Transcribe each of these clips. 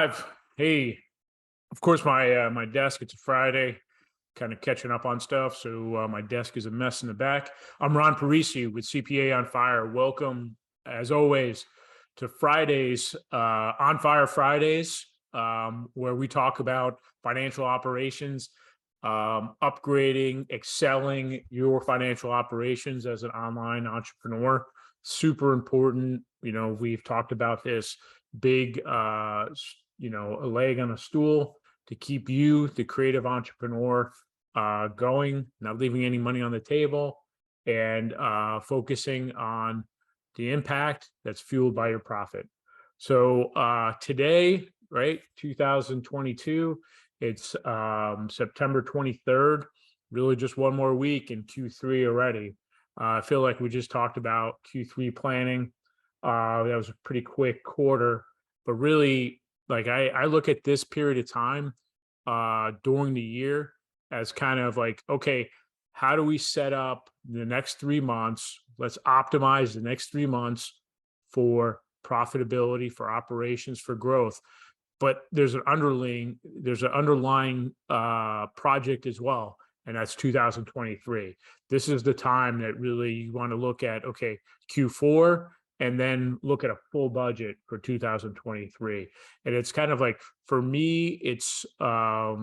Live. Hey, of course, my desk. It's a Friday, kind of catching up on stuff. So my desk is a mess in the back. I'm Ron Parisi with CPA on Fire. Welcome, as always, to Fridays on Fire Fridays, where we talk about financial operations, upgrading, excelling your financial operations as an online entrepreneur. Super important. We've talked about this big, a leg on a stool to keep you, the creative entrepreneur, going, not leaving any money on the table, and focusing on the impact that's fueled by your profit. So today, right, 2022, it's September 23rd, really just one more week in Q3 already. I feel like we just talked about Q3 planning. That was a pretty quick quarter, but really, like I look at this period of time during the year as kind of like, okay, how do we set up the next 3 months? Let's optimize the next 3 months for profitability, for operations, for growth. But there's an underlying project as well, and that's 2023. This is the time that really you want to look at, okay, Q4, and then look at a full budget for 2023. And it's kind of like, for me, it's a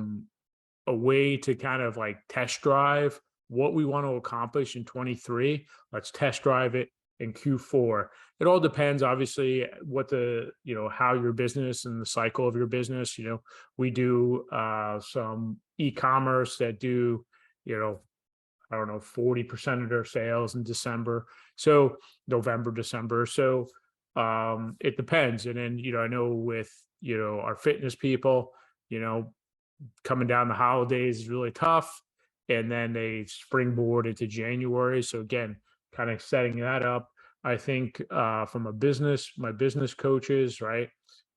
way to kind of like test drive what we want to accomplish in 23. Let's test drive it in Q4. It all depends, obviously, what how your business and the cycle of your business. We do some e-commerce that do, I don't know, 40% of their sales in December. So November, December. So it depends. And then, I know with, our fitness people, coming down the holidays is really tough. And then they springboard into January. So again, kind of setting that up. I think from my business coaches, right?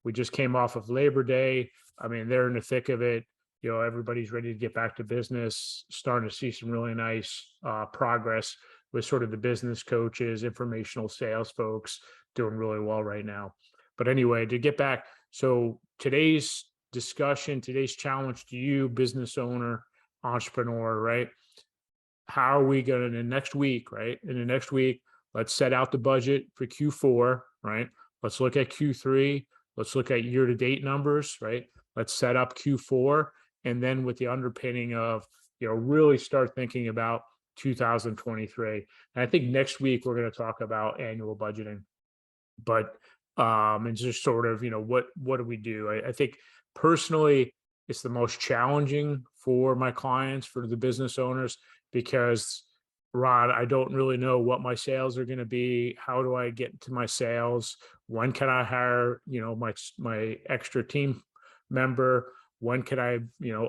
We just came off of Labor Day. I mean, they're in the thick of it. Everybody's ready to get back to business, starting to see some really nice progress with sort of the business coaches, informational sales folks doing really well right now. But anyway, to get back, so today's discussion, today's challenge to you, business owner, entrepreneur, right? How are we going to, in the next week, right? In the next week, let's set out the budget for Q4, right? Let's look at Q3. Let's look at year-to-date numbers, right? Let's set up Q4. And then with the underpinning of, really start thinking about 2023. And I think next week we're going to talk about annual budgeting. But and just sort of, what do we do? I think personally, it's the most challenging for my clients, for the business owners, because Rod, I don't really know what my sales are going to be. How do I get to my sales? When can I hire, my extra team member? When can I,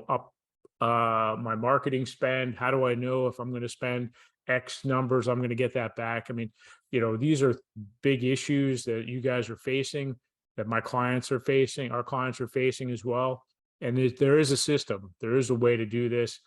up my marketing spend? How do I know if I'm going to spend X numbers, I'm going to get that back? I mean, these are big issues that you guys are facing, that my clients are facing, our clients are facing as well. And there is a system, there is a way to do this.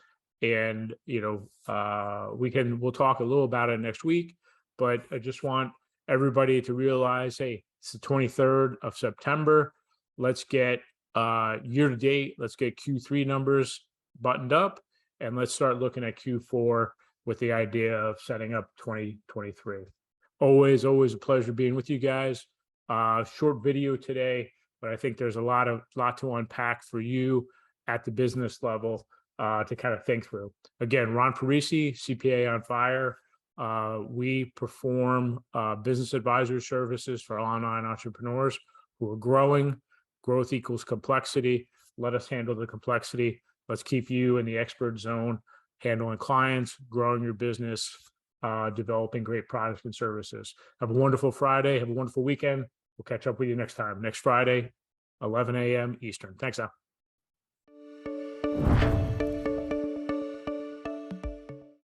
And, we'll talk a little about it next week, but I just want everybody to realize, hey, it's the 23rd of September. Let's get year to date. Let's get Q3 numbers buttoned up, and let's start looking at Q4 with the idea of setting up 2023. Always a pleasure being with you guys. Short video today, but I think there's a lot to unpack for you at the business level to kind of think through. Again, Ron Parisi, CPA on Fire. We perform business advisory services for online entrepreneurs who are growing. Growth equals complexity. Let us handle the complexity. Let's keep you in the expert zone, handling clients, growing your business, developing great products and services. Have a wonderful Friday. Have a wonderful weekend. We'll catch up with you next time. Next Friday, 11 a.m. Eastern. Thanks, Al.